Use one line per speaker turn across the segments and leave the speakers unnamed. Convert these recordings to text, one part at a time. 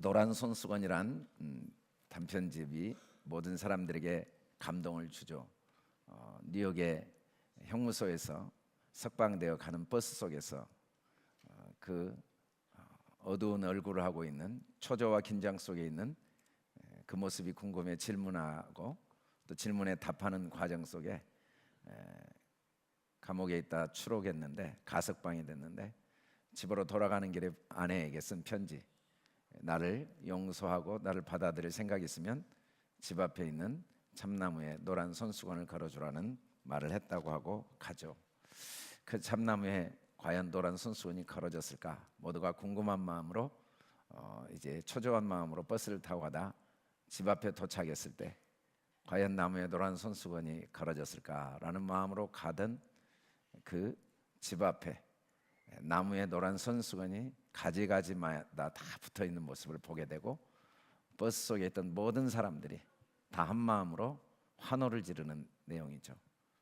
노란 손수건이란 단편집이 모든 사람들에게 감동을 주죠. 뉴욕의 형무소에서 석방되어 가는 버스 속에서 그 어두운 얼굴을 하고 있는 초조와 긴장 속에 있는 그 모습이 궁금해 질문하고 또 질문에 답하는 과정 속에 감옥에 있다 추록했는데 가석방이 됐는데 집으로 돌아가는 길에 아내에게 쓴 편지, 나를 용서하고 나를 받아들일 생각이 있으면 집 앞에 있는 참나무에 노란 손수건을 걸어주라는 말을 했다고 하고 가죠. 그 참나무에 과연 노란 손수건이 걸어졌을까? 모두가 궁금한 마음으로 이제 초조한 마음으로 버스를 타고 가다 집 앞에 도착했을 때 과연 나무에 노란 손수건이 걸어졌을까라는 마음으로 가던 그 집 앞에 나무에 노란 손수건이 가지가지마다 다 붙어있는 모습을 보게 되고 버스 속에 있던 모든 사람들이 다 한 마음으로 환호를 지르는 내용이죠.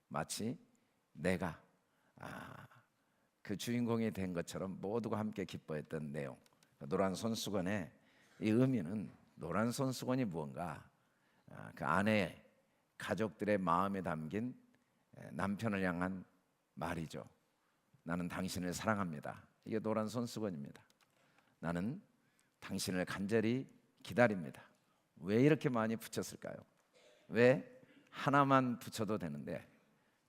마치 내가 그 주인공이 된 것처럼 모두가 함께 기뻐했던 내용. 노란 손수건의 이 의미는 노란 손수건이 무언가 그 아내의 가족들의 마음에 담긴 남편을 향한 말이죠. 나는 당신을 사랑합니다. 이게 노란 손수건입니다. 나는 당신을 간절히 기다립니다. 왜 이렇게 많이 붙였을까요? 왜 하나만 붙여도 되는데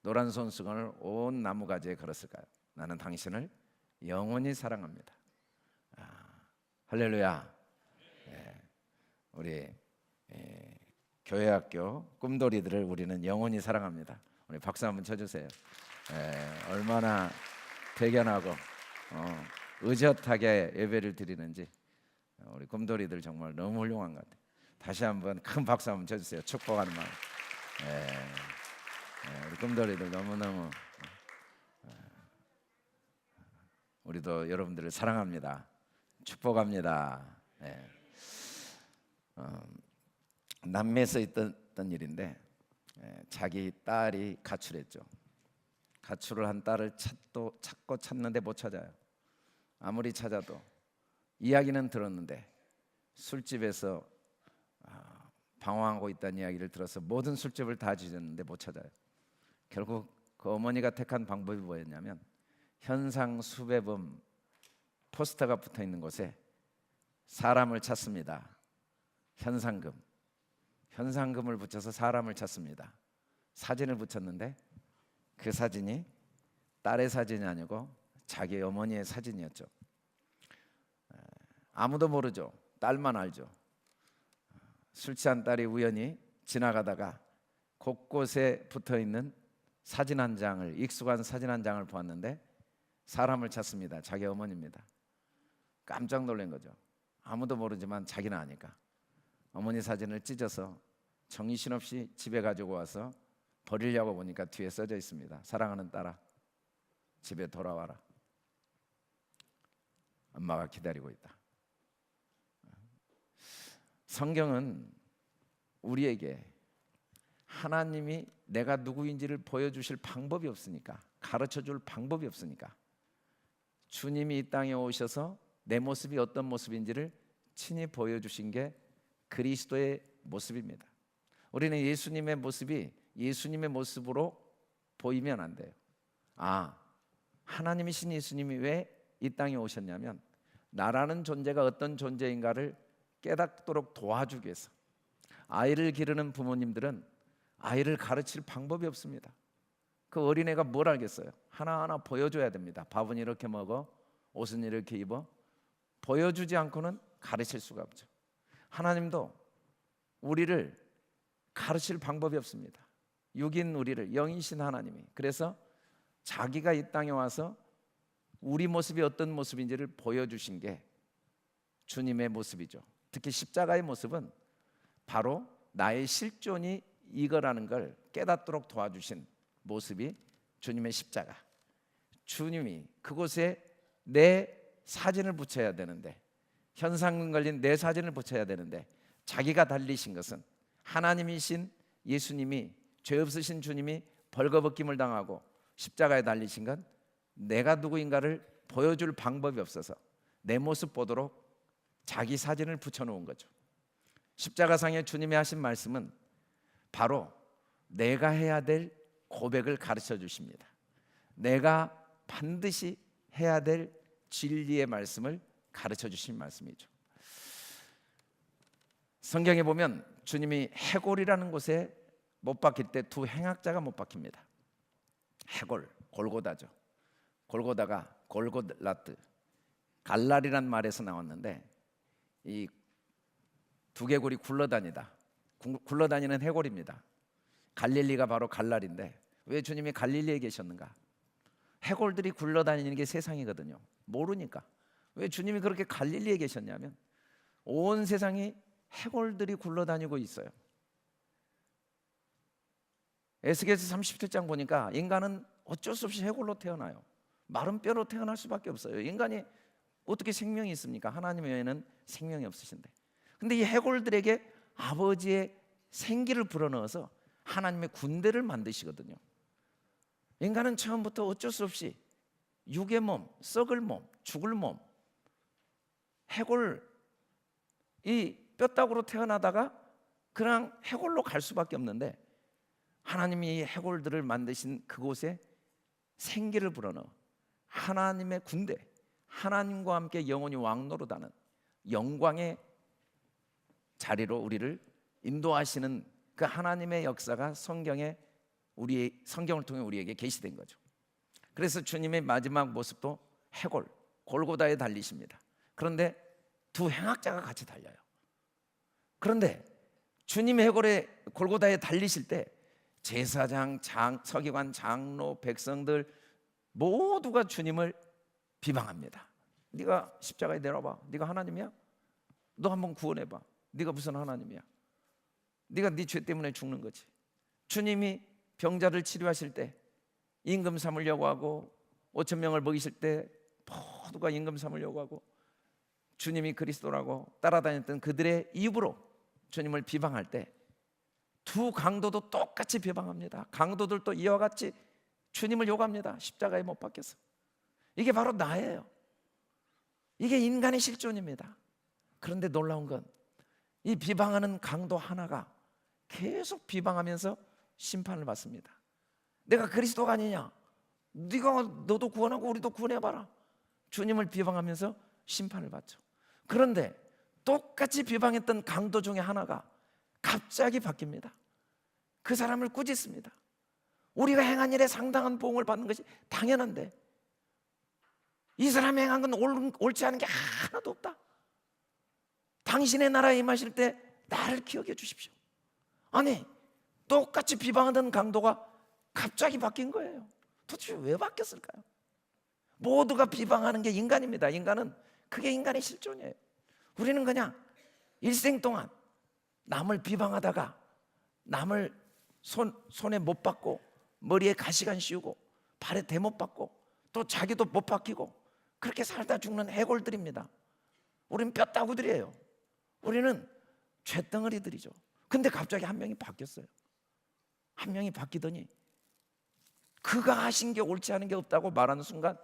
노란 손수건을 온 나무가지에 걸었을까요? 나는 당신을 영원히 사랑합니다. 할렐루야. 우리 교회학교 꿈돌이들을 우리는 영원히 사랑합니다. 우리 박수 한번 쳐주세요. 얼마나 대견하고 의젓하게 예배를 드리는지 우리 꿈돌이들 정말 너무 훌륭한 것 같아요. 다시 한번 큰 박수 한번 쳐주세요. 축복하는 마음. 우리 꿈돌이들 너무너무 우리도 여러분들을 사랑합니다. 축복합니다. 남미에서 있던 일인데 자기 딸이 가출했죠. 가출을 한 딸을 찾고 찾는데 못 찾아요. 아무리 찾아도 이야기는 들었는데 술집에서 방황하고 있다는 이야기를 들어서 모든 술집을 다 뒤졌는데 못 찾아요. 결국 그 어머니가 택한 방법이 뭐였냐면 현상 수배범 포스터가 붙어 있는 곳에 사람을 찾습니다. 현상금을 붙여서 사람을 찾습니다. 사진을 붙였는데 그 사진이 딸의 사진이 아니고 자기 어머니의 사진이었죠. 아무도 모르죠. 딸만 알죠. 술 취한 딸이 우연히 지나가다가 곳곳에 붙어있는 사진 한 장을, 익숙한 사진 한 장을 보았는데 사람을 찾습니다. 자기 어머니입니다. 깜짝 놀란 거죠. 아무도 모르지만 자기는 아니까 어머니 사진을 찢어서 정신없이 집에 가지고 와서 버리려고 보니까 뒤에 써져 있습니다. 사랑하는 딸아, 집에 돌아와라. 엄마가 기다리고 있다. 성경은 우리에게 하나님이 내가 누구인지를 보여주실 방법이 없으니까, 가르쳐줄 방법이 없으니까 주님이 이 땅에 오셔서 내 모습이 어떤 모습인지를 친히 보여주신 게 그리스도의 모습입니다. 우리는 예수님의 모습이 예수님의 모습으로 보이면 안 돼요. 하나님이신 예수님이 왜 이 땅에 오셨냐면 나라는 존재가 어떤 존재인가를 깨닫도록 도와주기 위해서. 아이를 기르는 부모님들은 아이를 가르칠 방법이 없습니다. 그 어린애가 뭘 알겠어요? 하나하나 보여줘야 됩니다. 밥은 이렇게 먹어, 옷은 이렇게 입어. 보여주지 않고는 가르칠 수가 없죠. 하나님도 우리를 가르칠 방법이 없습니다. 육인 우리를, 영이신 하나님이, 그래서 자기가 이 땅에 와서 우리 모습이 어떤 모습인지를 보여주신 게 주님의 모습이죠. 특히 십자가의 모습은 바로 나의 실존이 이거라는 걸 깨닫도록 도와주신 모습이 주님의 십자가. 주님이 그곳에 내 사진을 붙여야 되는데, 현상금 걸린 내 사진을 붙여야 되는데 자기가 달리신 것은 하나님이신 예수님이, 죄 없으신 주님이 벌거벗김을 당하고 십자가에 달리신 건 내가 누구인가를 보여줄 방법이 없어서 내 모습 보도록 자기 사진을 붙여놓은 거죠. 십자가상에 주님이 하신 말씀은 바로 내가 해야 될 고백을 가르쳐 주십니다. 내가 반드시 해야 될 진리의 말씀을 가르쳐 주신 말씀이죠. 성경에 보면 주님이 해골이라는 곳에 못 박힐 때 두 행악자가 못 박힙니다. 해골, 골고다죠. 골고다가 골고라트, 갈랄이란 말에서 나왔는데 이 두개골이 굴러다니는 해골입니다. 갈릴리가 바로 갈랄인데 왜 주님이 갈릴리에 계셨는가? 해골들이 굴러다니는 게 세상이거든요. 모르니까. 왜 주님이 그렇게 갈릴리에 계셨냐면 온 세상이 해골들이 굴러다니고 있어요. 에스겔서 37장 보니까 인간은 어쩔 수 없이 해골로 태어나요. 마른 뼈로 태어날 수밖에 없어요. 인간이 어떻게 생명이 있습니까? 하나님 외에는 생명이 없으신데. 근데 이 해골들에게 아버지의 생기를 불어넣어서 하나님의 군대를 만드시거든요. 인간은 처음부터 어쩔 수 없이 육의 몸, 썩을 몸, 죽을 몸, 해골, 이 뼈다구로 태어나다가 그냥 해골로 갈 수밖에 없는데 하나님이 이 해골들을 만드신 그곳에 생기를 불어넣어 하나님의 군대, 하나님과 함께 영원히 왕노릇하는 영광의 자리로 우리를 인도하시는 그 하나님의 역사가 성경을 통해 우리에게 계시된 거죠. 그래서 주님의 마지막 모습도 해골, 골고다에 달리십니다. 그런데 두 행악자가 같이 달려요. 그런데 주님이 해골의 골고다에 달리실 때 제사장, 서기관, 장로, 백성들 모두가 주님을 비방합니다. 네가 십자가에 내려봐. 네가 하나님이야? 너 한번 구원해봐. 네가 무슨 하나님이야? 네가 네 죄 때문에 죽는 거지. 주님이 병자를 치료하실 때 임금 삼으려고 하고 5천 명을 먹이실 때 모두가 임금 삼으려고 하고 주님이 그리스도라고 따라다녔던 그들의 입으로 주님을 비방할 때 두 강도도 똑같이 비방합니다. 강도들도 이와 같이 주님을 욕합니다. 십자가에 못 박혀서. 이게 바로 나예요. 이게 인간의 실존입니다. 그런데 놀라운 건 이 비방하는 강도 하나가 계속 비방하면서 심판을 받습니다. 내가 그리스도가 아니냐? 너도 구원하고 우리도 구원해봐라. 주님을 비방하면서 심판을 받죠. 그런데 똑같이 비방했던 강도 중에 하나가 갑자기 바뀝니다. 그 사람을 꾸짖습니다. 우리가 행한 일에 상당한 보응을 받는 것이 당연한데 이 사람이 행한 건 옳지 않은 게 하나도 없다. 당신의 나라에 임하실 때 나를 기억해 주십시오. 아니, 똑같이 비방하던 강도가 갑자기 바뀐 거예요. 도대체 왜 바뀌었을까요? 모두가 비방하는 게 인간입니다. 인간은 그게 인간의 실존이에요. 우리는 그냥 일생 동안 남을 비방하다가 남을 손에 못 박고 머리에 가시관 씌우고 발에 대못 박고 또 자기도 못 박히고 그렇게 살다 죽는 해골들입니다. 우리는 뼈다구들이에요. 우리는 쇳덩어리들이죠. 근데 갑자기 한 명이 바뀌었어요. 한 명이 바뀌더니 그가 하신 게 옳지 않은 게 없다고 말하는 순간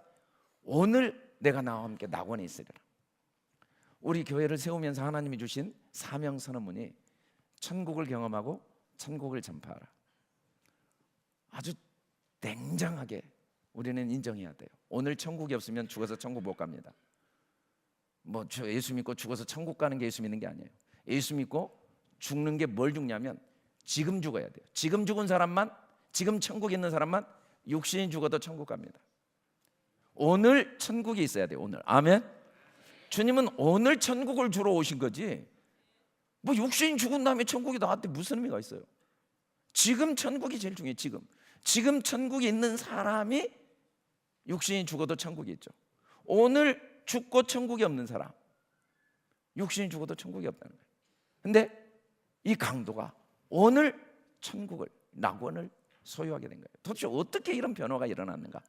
오늘 내가 나와 함께 낙원에 있으리라. 우리 교회를 세우면서 하나님이 주신 사명 선언문이 천국을 경험하고 천국을 전파하라. 아주 냉정하게 우리는 인정해야 돼요. 오늘 천국이 없으면 죽어서 천국 못 갑니다. 뭐 예수 믿고 죽어서 천국 가는 게 예수 믿는 게 아니에요. 예수 믿고 죽는 게 뭘 죽냐면 지금 죽어야 돼요. 지금 죽은 사람만, 지금 천국에 있는 사람만 육신이 죽어도 천국 갑니다. 오늘 천국이 있어야 돼요. 오늘. 아멘. 주님은 오늘 천국을 주러 오신 거지 뭐 육신이 죽은 다음에 천국이 나한테 무슨 의미가 있어요? 지금 천국이 제일 중요해요. 지금 천국에 있는 사람이 육신이 죽어도 천국이 있죠. 오늘 죽고 천국이 없는 사람, 육신이 죽어도 천국이 없다는 거예요. 근데 이 강도가 오늘 천국을, 낙원을 소유하게 된 거예요. 도대체 어떻게 이런 변화가 일어났는가?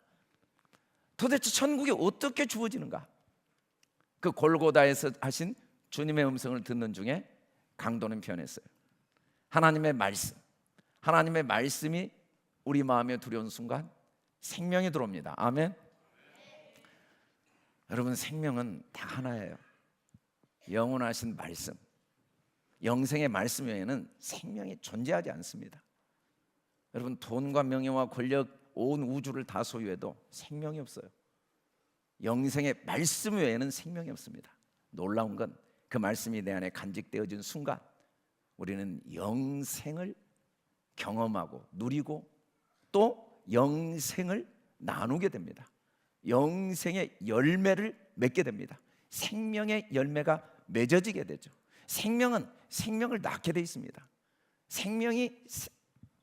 도대체 천국이 어떻게 주어지는가? 그 골고다에서 하신 주님의 음성을 듣는 중에 강도는 변했어요. 하나님의 말씀이 우리 마음에 들어온 순간 생명이 들어옵니다. 아멘. 여러분, 생명은 다 하나예요. 영원하신 말씀, 영생의 말씀 외에는 생명이 존재하지 않습니다. 여러분, 돈과 명예와 권력, 온 우주를 다 소유해도 생명이 없어요. 영생의 말씀 외에는 생명이 없습니다. 놀라운 건 그 말씀이 내 안에 간직되어진 순간 우리는 영생을 경험하고 누리고 또 영생을 나누게 됩니다. 영생의 열매를 맺게 됩니다. 생명의 열매가 맺어지게 되죠. 생명은 생명을 낳게 돼 있습니다. 생명이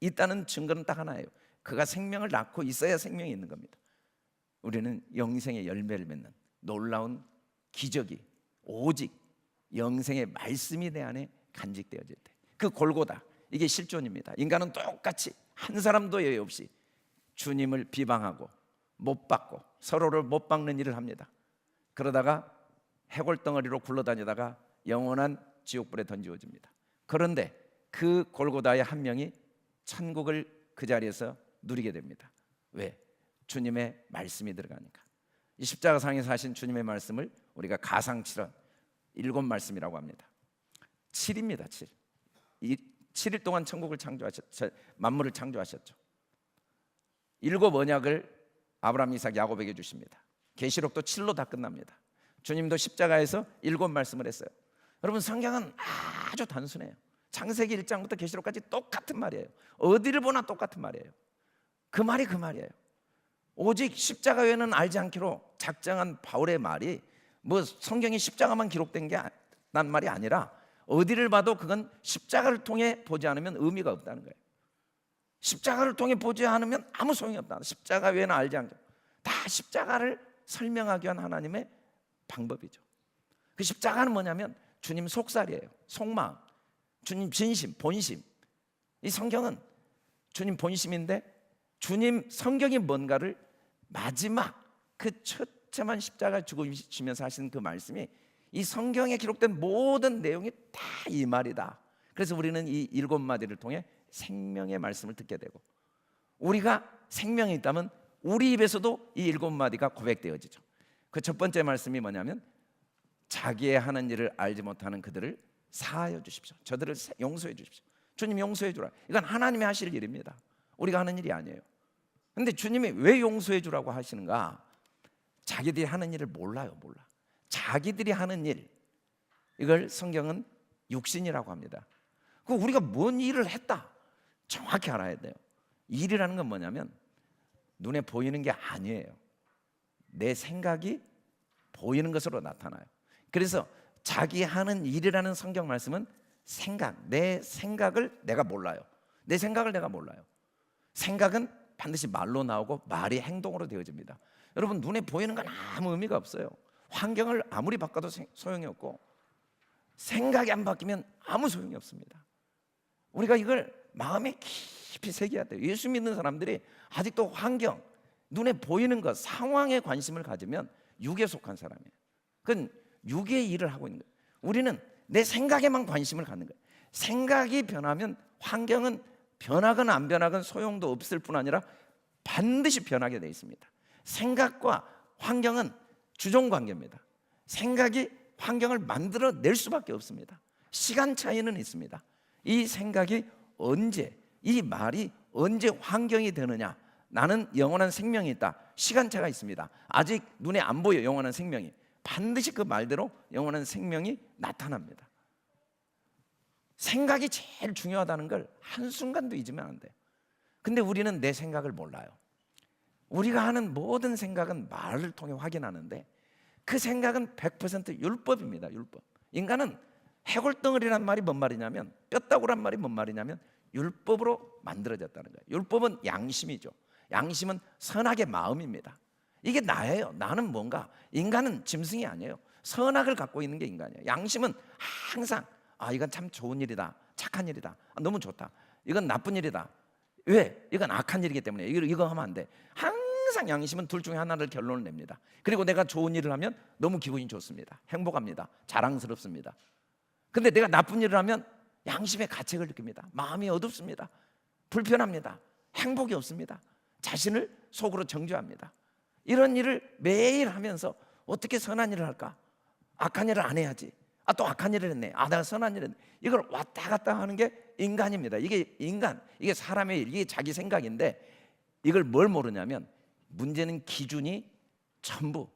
있다는 증거는 딱 하나예요. 그가 생명을 낳고 있어야 생명이 있는 겁니다. 우리는 영생의 열매를 맺는 놀라운 기적이 오직 영생의 말씀이 내 안에 간직되어질 때, 그 골고다, 이게 실존입니다. 인간은 똑같이 한 사람도 예외 없이 주님을 비방하고 못 박고 서로를 못 박는 일을 합니다. 그러다가 해골덩어리로 굴러다니다가 영원한 지옥불에 던지어집니다. 그런데 그 골고다의 한 명이 천국을 그 자리에서 누리게 됩니다. 왜? 주님의 말씀이 들어가니까. 이 십자가상에서 하신 주님의 말씀을 우리가 가상칠언 7말씀이라고 합니다. 7입니다. 7. 이 7일 동안 천국을 창조하셨죠. 만물을 창조하셨죠. 7 언약을 아브라함, 이삭, 야곱에게 주십니다. 계시록도 7로 다 끝납니다. 주님도 십자가에서 7말씀을 했어요. 여러분, 성경은 아주 단순해요. 창세기 1장부터 계시록까지 똑같은 말이에요. 어디를 보나 똑같은 말이에요. 그 말이 그 말이에요. 오직 십자가 외에는 알지 않기로 작정한 바울의 말이 뭐 성경에 십자가만 기록된 게 난 말이 아니라 어디를 봐도 그건 십자가를 통해 보지 않으면 의미가 없다는 거예요. 십자가를 통해 보지 않으면 아무 소용이 없다. 십자가 외에는 알지 않기로. 다 십자가를 설명하기 위한 하나님의 방법이죠. 그 십자가는 뭐냐면 주님 속살이에요. 속마음, 주님 진심, 본심. 이 성경은 주님 본심인데 주님 성경이 뭔가를 마지막 그 첫째만 십자가 죽으시면서 하신 그 말씀이 이 성경에 기록된 모든 내용이 다 이 말이다. 그래서 우리는 이 7마디를 통해 생명의 말씀을 듣게 되고, 우리가 생명이 있다면 우리 입에서도 이 7마디가 고백되어지죠. 그 첫 번째 말씀이 뭐냐면 자기의 하는 일을 알지 못하는 그들을 사하여 주십시오. 저들을 용서해 주십시오. 주님 용서해 주라. 이건 하나님이 하실 일입니다. 우리가 하는 일이 아니에요. 근데 주님이 왜 용서해 주라고 하시는가? 자기들이 하는 일을 몰라요. 몰라. 자기들이 하는 일, 이걸 성경은 육신이라고 합니다. 그 우리가 뭔 일을 했다 정확히 알아야 돼요. 일이라는 건 뭐냐면 눈에 보이는 게 아니에요. 내 생각이 보이는 것으로 나타나요. 그래서 자기 하는 일이라는 성경 말씀은 생각, 내 생각을 내가 몰라요. 내 생각을 내가 몰라요. 생각은 반드시 말로 나오고 말이 행동으로 되어집니다. 여러분, 눈에 보이는 건 아무 의미가 없어요. 환경을 아무리 바꿔도 소용이 없고 생각이 안 바뀌면 아무 소용이 없습니다. 우리가 이걸 마음에 깊이 새겨야 돼요. 예수 믿는 사람들이 아직도 환경, 눈에 보이는 것, 상황에 관심을 가지면 육에 속한 사람이에요. 그건 육의 일을 하고 있는 거예요. 우리는 내 생각에만 관심을 갖는 거예요. 생각이 변하면 환경은 변하건 안 변하건 소용도 없을 뿐 아니라 반드시 변하게 되어 있습니다. 생각과 환경은 주종관계입니다. 생각이 환경을 만들어낼 수밖에 없습니다. 시간 차이는 있습니다. 이 생각이 언제, 이 말이 언제 환경이 되느냐. 나는 영원한 생명이 있다. 시간차가 있습니다. 아직 눈에 안 보여. 영원한 생명이. 반드시 그 말대로 영원한 생명이 나타납니다. 생각이 제일 중요하다는 걸 한순간도 잊으면 안 돼요. 근데 우리는 내 생각을 몰라요. 우리가 하는 모든 생각은 말을 통해 확인하는데 그 생각은 100% 율법입니다. 율법. 인간은 해골덩어리란 말이 뭔 말이냐면, 뼈다구란 말이 뭔 말이냐면 율법으로 만들어졌다는 거예요. 율법은 양심이죠. 양심은 선악의 마음입니다. 이게 나예요. 나는 뭔가, 인간은 짐승이 아니에요. 선악을 갖고 있는 게 인간이에요. 양심은 항상 이건 참 좋은 일이다, 착한 일이다, 너무 좋다, 이건 나쁜 일이다. 왜? 이건 악한 일이기 때문에 이거 하면 안 돼. 항상 양심은 둘 중에 하나를 결론을 냅니다. 그리고 내가 좋은 일을 하면 너무 기분이 좋습니다. 행복합니다. 자랑스럽습니다. 근데 내가 나쁜 일을 하면 양심의 가책을 느낍니다. 마음이 어둡습니다. 불편합니다. 행복이 없습니다. 자신을 속으로 정죄합니다. 이런 일을 매일 하면서 어떻게 선한 일을 할까? 악한 일을 안 해야지. 또 악한 일을 했네. 내가 선한 일을 했네. 이걸 왔다 갔다 하는 게 인간입니다. 이게 인간, 이게 사람의 일, 이게 자기 생각인데, 이걸 뭘 모르냐면 문제는 기준이 전부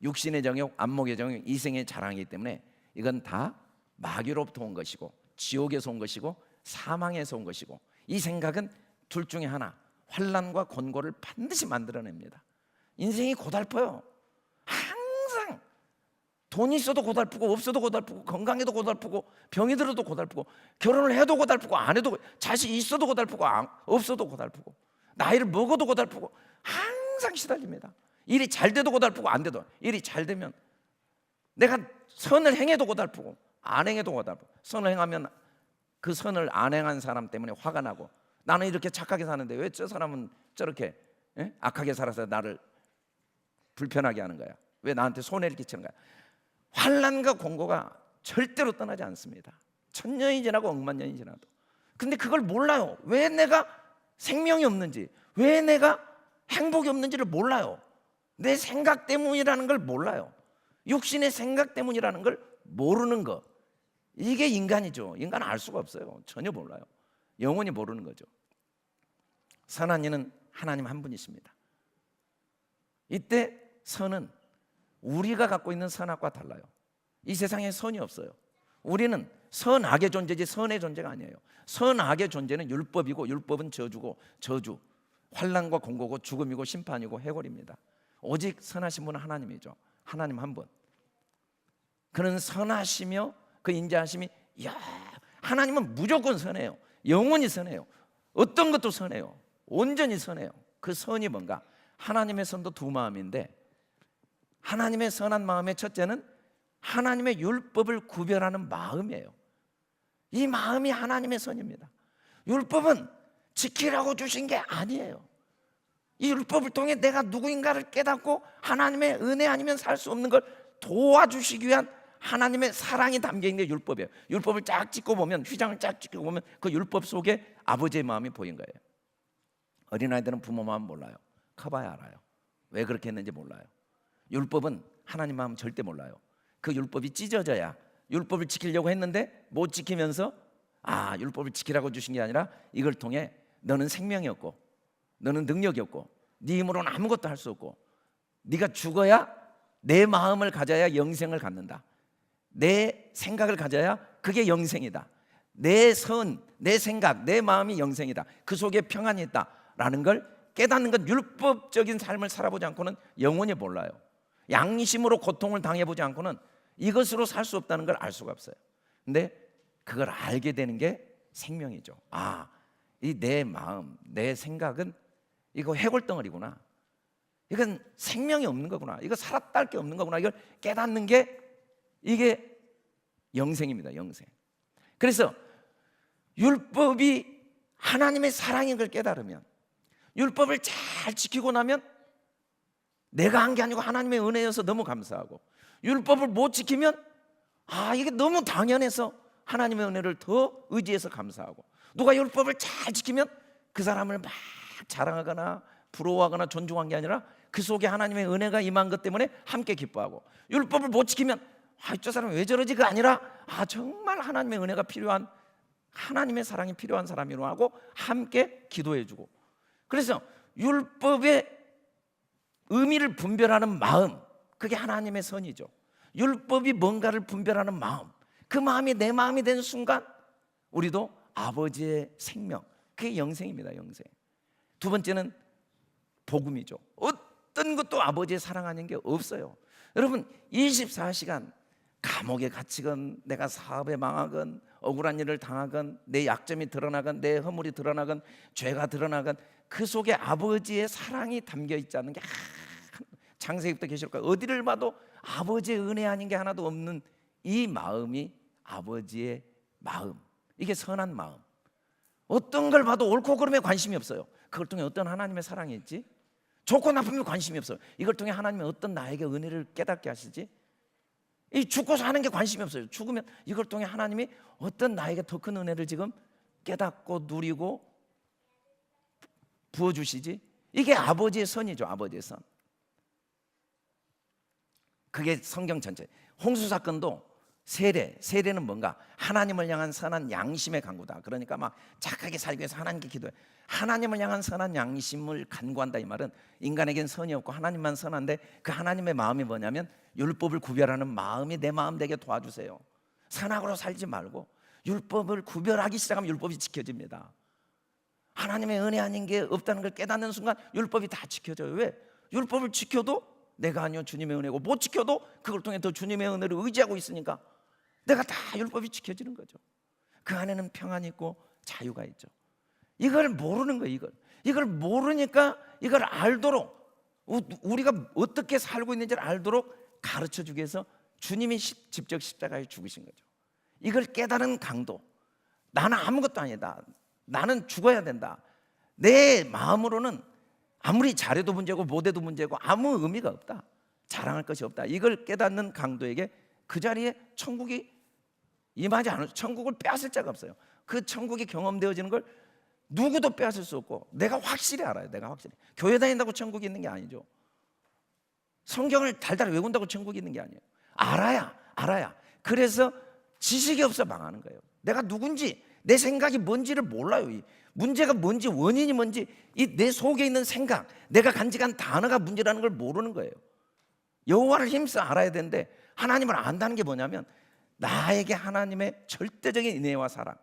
육신의 정욕, 안목의 정욕, 이생의 자랑이기 때문에 이건 다 마귀로부터 온 것이고, 지옥에서 온 것이고, 사망에서 온 것이고, 이 생각은 둘 중에 하나, 환난과 곤고를 반드시 만들어냅니다. 인생이 고달퍼요. 항상 돈이 있어도 고달프고, 없어도 고달프고, 건강해도 고달프고, 병이 들어도 고달프고, 결혼을 해도 고달프고, 안 해도, 자식이 있어도 고달프고, 없어도 고달프고, 나이를 먹어도 고달프고, 항상 시달립니다. 일이 잘 돼도 고달프고, 안 돼도. 일이 잘 되면 내가 선을 행해도 고달프고, 안 행해도 고달프고, 선을 행하면 그 선을 안 행한 사람 때문에 화가 나고, 나는 이렇게 착하게 사는데 왜 저 사람은 저렇게 악하게 살아서 나를 불편하게 하는 거야? 왜 나한테 손해를 끼치는 거야? 환난과 공고가 절대로 떠나지 않습니다. 천년이 지나고 억만 년이 지나도. 근데 그걸 몰라요. 왜 내가 생명이 없는지, 왜 내가 행복이 없는지를 몰라요. 내 생각 때문이라는 걸 몰라요. 육신의 생각 때문이라는 걸 모르는 거, 이게 인간이죠. 인간은 알 수가 없어요. 전혀 몰라요. 영원히 모르는 거죠. 선한 이는 하나님 한 분이십니다. 이때 선은 우리가 갖고 있는 선악과 달라요. 이 세상에 선이 없어요. 우리는 선악의 존재지 선의 존재가 아니에요. 선악의 존재는 율법이고, 율법은 저주고, 저주, 환난과 공고고, 죽음이고, 심판이고, 해골입니다. 오직 선하신 분은 하나님이죠. 하나님 한 분. 그는 선하시며 그 인자하심이, 하나님은 무조건 선해요. 영원히 선해요. 어떤 것도 선해요. 온전히 선해요. 그 선이 뭔가? 하나님의 선도 두 마음인데, 하나님의 선한 마음의 첫째는 하나님의 율법을 구별하는 마음이에요. 이 마음이 하나님의 선입니다. 율법은 지키라고 주신 게 아니에요. 이 율법을 통해 내가 누구인가를 깨닫고 하나님의 은혜 아니면 살 수 없는 걸 도와주시기 위한 하나님의 사랑이 담겨있는 게 율법이에요. 율법을 쫙 찍고 보면, 휘장을 쫙 찍고 보면 그 율법 속에 아버지의 마음이 보인 거예요. 어린아이들은 부모 마음 몰라요. 커봐야 알아요. 왜 그렇게 했는지 몰라요. 율법은 하나님 마음 절대 몰라요. 그 율법이 찢어져야, 율법을 지키려고 했는데 못 지키면서, 율법을 지키라고 주신 게 아니라 이걸 통해 너는 생명이 없고, 너는 능력이 없고, 네 힘으로는 아무것도 할 수 없고, 네가 죽어야, 내 마음을 가져야 영생을 갖는다. 내 생각을 가져야 그게 영생이다. 내 선, 내 생각, 내 마음이 영생이다. 그 속에 평안이 있다라는 걸 깨닫는 건, 율법적인 삶을 살아보지 않고는 영원히 몰라요. 양심으로 고통을 당해보지 않고는 이것으로 살 수 없다는 걸 알 수가 없어요. 근데 그걸 알게 되는 게 생명이죠. 이 내 마음, 내 생각은 이거 해골덩어리구나. 이건 생명이 없는 거구나. 이거 살았다 할 게 없는 거구나. 이걸 깨닫는 게, 이게 영생입니다. 영생. 그래서 율법이 하나님의 사랑인 걸 깨달으면, 율법을 잘 지키고 나면 내가 한 게 아니고 하나님의 은혜여서 너무 감사하고, 율법을 못 지키면 이게 너무 당연해서 하나님의 은혜를 더 의지해서 감사하고, 누가 율법을 잘 지키면 그 사람을 막 자랑하거나 부러워하거나 존중한 게 아니라 그 속에 하나님의 은혜가 임한 것 때문에 함께 기뻐하고, 율법을 못 지키면 저 사람 왜 저러지가 아니라 정말 하나님의 은혜가 필요한, 하나님의 사랑이 필요한 사람이로 하고 함께 기도해주고. 그래서 율법의 의미를 분별하는 마음, 그게 하나님의 선이죠. 율법이 뭔가를 분별하는 마음, 그 마음이 내 마음이 된 순간 우리도 아버지의 생명, 그게 영생입니다. 영생. 두 번째는 복음이죠. 어떤 것도 아버지의 사랑 아닌 게 없어요. 여러분, 24시간 감옥에 갇히건, 내가 사업에 망하건, 억울한 일을 당하건, 내 약점이 드러나건, 내 허물이 드러나건, 죄가 드러나건, 그 속에 아버지의 사랑이 담겨 있지 않는 게, 창세기부터 계시록까지 어디를 봐도 아버지의 은혜 아닌 게 하나도 없는 이 마음이 아버지의 마음, 이게 선한 마음. 어떤 걸 봐도 옳고 그름에 관심이 없어요. 그걸 통해 어떤 하나님의 사랑이 있지? 좋고 나쁨에 관심이 없어요. 이걸 통해 하나님의 어떤 나에게 은혜를 깨닫게 하시지? 이 죽고 사는 게 관심이 없어요. 죽으면 이걸 통해 하나님이 어떤 나에게 더 큰 은혜를 지금 깨닫고 누리고 부어주시지? 이게 아버지의 선이죠. 아버지의 선. 그게 성경 전체. 홍수 사건도 세례는 뭔가? 하나님을 향한 선한 양심의 간구다. 그러니까 막 착하게 살기 위해서 하나님께 기도해. 하나님을 향한 선한 양심을 간구한다 이 말은 인간에겐 선이 없고 하나님만 선한데 그 하나님의 마음이 뭐냐면 율법을 구별하는 마음이 내 마음 되게 도와주세요. 선악으로 살지 말고 율법을 구별하기 시작하면 율법이 지켜집니다. 하나님의 은혜 아닌 게 없다는 걸 깨닫는 순간 율법이 다 지켜져요. 왜? 율법을 지켜도 내가 아니요 주님의 은혜고 못 지켜도 그걸 통해 더 주님의 은혜를 의지하고 있으니까 내가 다 율법이 지켜지는 거죠. 그 안에는 평안이 있고 자유가 있죠. 이걸 모르는 거예요. 이걸 모르니까 이걸 알도록 우리가 어떻게 살고 있는지를 알도록 가르쳐주기 위해서 주님이 직접 십자가에 죽으신 거죠. 이걸 깨달은 강도. 나는 아무것도 아니다. 나는 죽어야 된다. 내 마음으로는 아무리 잘해도 문제고 못해도 문제고 아무 의미가 없다. 자랑할 것이 없다. 이걸 깨닫는 강도에게 그 자리에 천국이 임하지 않을, 천국을 빼앗을 자가 없어요. 그 천국이 경험되어지는 걸 누구도 빼앗을 수 없고 내가 확실히 알아요. 내가 확실히. 교회 다닌다고 천국이 있는 게 아니죠. 성경을 달달 외운다고 천국이 있는 게 아니에요. 알아야. 그래서 지식이 없어 망하는 거예요. 내가 누군지 내 생각이 뭔지를 몰라요. 이 문제가 뭔지 원인이 뭔지 이 내 속에 있는 생각 내가 간직한 단어가 문제라는 걸 모르는 거예요. 여호와를 힘써 알아야 되는데 하나님을 안다는 게 뭐냐면 나에게 하나님의 절대적인 인애와 사랑.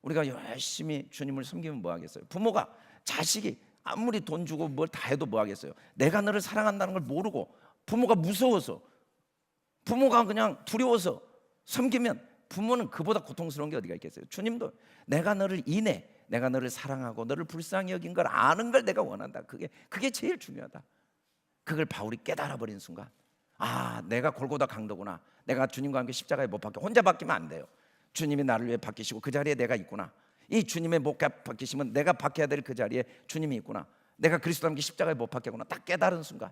우리가 열심히 주님을 섬기면 뭐 하겠어요? 부모가 자식이 아무리 돈 주고 뭘 다 해도 뭐 하겠어요? 내가 너를 사랑한다는 걸 모르고 부모가 무서워서 부모가 그냥 두려워서 섬기면 부모는 그보다 고통스러운 게 어디가 있겠어요? 주님도 내가 너를 인해 내가 너를 사랑하고 너를 불쌍히 여긴 걸 아는 걸 내가 원한다. 그게 제일 중요하다. 그걸 바울이 깨달아 버린 순간 내가 골고다 강도구나. 내가 주님과 함께 십자가에 못 박혀 혼자 박히면 안 돼요. 주님이 나를 위해 박히시고 그 자리에 내가 있구나. 이 주님의 못 박히시면 내가 박혀야 될 그 자리에 주님이 있구나. 내가 그리스도와 함께 십자가에 못 박혔구나. 딱 깨달은 순간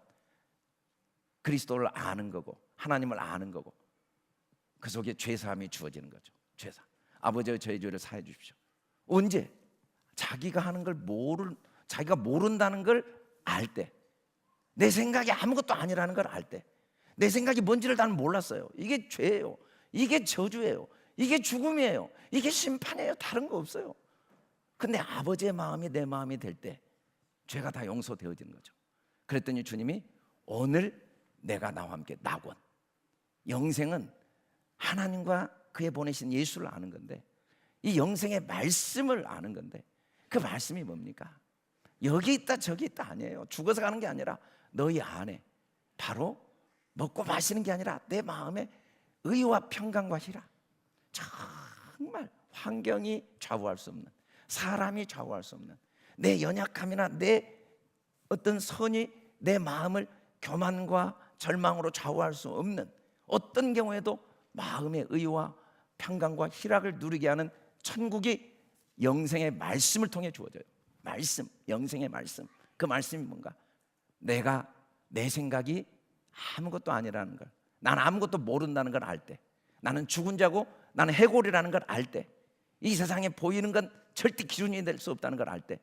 그리스도를 아는 거고 하나님을 아는 거고 그 속에 죄사함이 주어지는 거죠. 죄사. 아버지의 저의 죄를 사해 주십시오. 언제? 자기가 하는 걸 자기가 모른다는 걸 알 때, 내 생각이 아무것도 아니라는 걸 알 때, 내 생각이 뭔지를 나는 몰랐어요. 이게 죄예요. 이게 저주예요. 이게 죽음이에요. 이게 심판이에요. 다른 거 없어요. 근데 아버지의 마음이 내 마음이 될 때 죄가 다 용서되어지는 거죠. 그랬더니 주님이 오늘 내가 나와 함께 낙원. 영생은 하나님과 그의 보내신 예수를 아는 건데 이 영생의 말씀을 아는 건데 그 말씀이 뭡니까? 여기 있다 저기 있다 아니에요. 죽어서 가는 게 아니라 너희 안에 바로 먹고 마시는 게 아니라 내 마음에 의와 평강과 희락. 정말 환경이 좌우할 수 없는, 사람이 좌우할 수 없는, 내 연약함이나 내 어떤 선이 내 마음을 교만과 절망으로 좌우할 수 없는 어떤 경우에도 마음의 의와 평강과 희락을 누리게 하는 천국이 영생의 말씀을 통해 주어져요. 말씀, 영생의 말씀. 그 말씀이 뭔가? 내가 내 생각이 아무것도 아니라는 걸, 난 아무것도 모른다는 걸 알 때, 나는 죽은 자고 나는 해골이라는 걸 알 때, 이 세상에 보이는 건 절대 기준이 될 수 없다는 걸 알 때,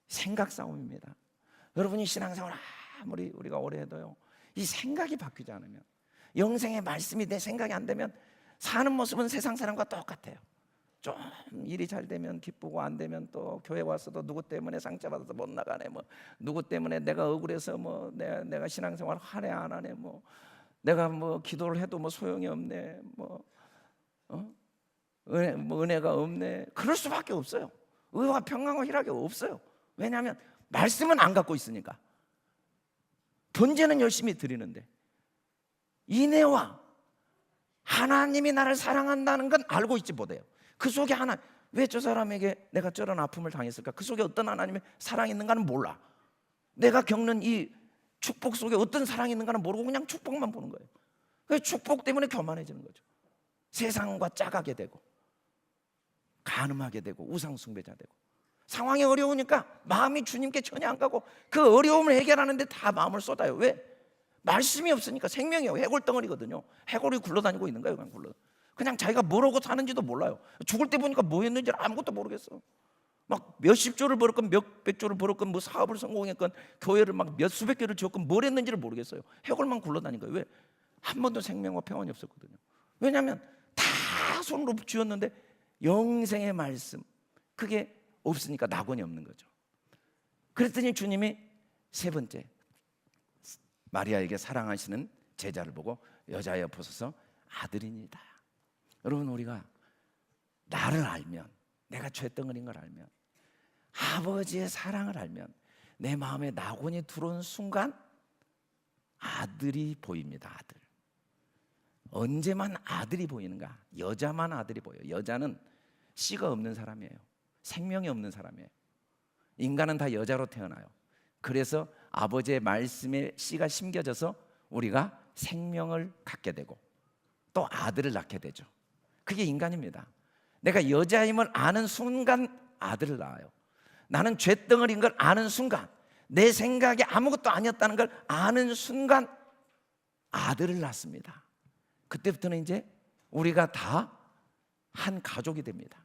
생각 싸움입니다. 여러분이 신앙생활 아무리 우리가 오래 해도요, 이 생각이 바뀌지 않으면, 영생의 말씀이 내 생각이 안 되면 사는 모습은 세상 사람과 똑같아요. 좀 일이 잘 되면 기쁘고 안 되면 또 교회 와서도 누구 때문에 상처받아서 못 나가네, 뭐 누구 때문에 내가 억울해서 뭐 내가 신앙생활 하네 안 하네, 뭐 내가 뭐 기도를 해도 뭐 소용이 없네, 은혜가 없네. 그럴 수밖에 없어요. 의와 평강과 희락이 없어요. 왜냐하면 말씀은 안 갖고 있으니까. 번제는 열심히 드리는데 인애와 하나님이 나를 사랑한다는 건 알고 있지 못해요. 그 속에 하나, 왜 저 사람에게 내가 저런 아픔을 당했을까? 그 속에 어떤 하나님의 사랑이 있는가는 몰라. 내가 겪는 이 축복 속에 어떤 사랑이 있는가는 모르고 그냥 축복만 보는 거예요. 그 축복 때문에 교만해지는 거죠. 세상과 짜가게 되고 간음하게 되고 우상 숭배자 되고, 상황이 어려우니까 마음이 주님께 전혀 안 가고 그 어려움을 해결하는데 다 마음을 쏟아요. 왜? 말씀이 없으니까. 생명이에요. 해골덩어리거든요. 해골이 굴러다니고 있는 거예요. 그냥 자기가 뭐라고 사는지도 몰라요. 죽을 때 보니까 뭐 했는지 아무것도 모르겠어. 막 몇십 조를 벌었건 몇백 조를 벌었건 뭐 사업을 성공했건 교회를 막 몇 수백 개를 지었건 뭘 했는지를 모르겠어요. 해골만 굴러다닌 거예요. 왜? 한 번도 생명과 평안이 없었거든요. 왜냐하면 손으로 쥐었는데 영생의 말씀, 그게 없으니까 낙원이 없는 거죠. 그랬더니 주님이 세 번째, 마리아에게 사랑하시는 제자를 보고 여자여 보소서 아들이니이다. 여러분, 우리가 나를 알면, 내가 죄덩어리인 걸 알면, 아버지의 사랑을 알면 내 마음에 낙원이 들어온 순간 아들이 보입니다. 아들. 언제만 아들이 보이는가? 여자만 아들이 보여요. 여자는 씨가 없는 사람이에요. 생명이 없는 사람이에요. 인간은 다 여자로 태어나요. 그래서 아버지의 말씀에 씨가 심겨져서 우리가 생명을 갖게 되고 또 아들을 낳게 되죠. 그게 인간입니다. 내가 여자임을 아는 순간 아들을 낳아요. 나는 쇳덩어리인 걸 아는 순간, 내 생각이 아무것도 아니었다는 걸 아는 순간 아들을 낳습니다. 그때부터는 이제 우리가 다 한 가족이 됩니다.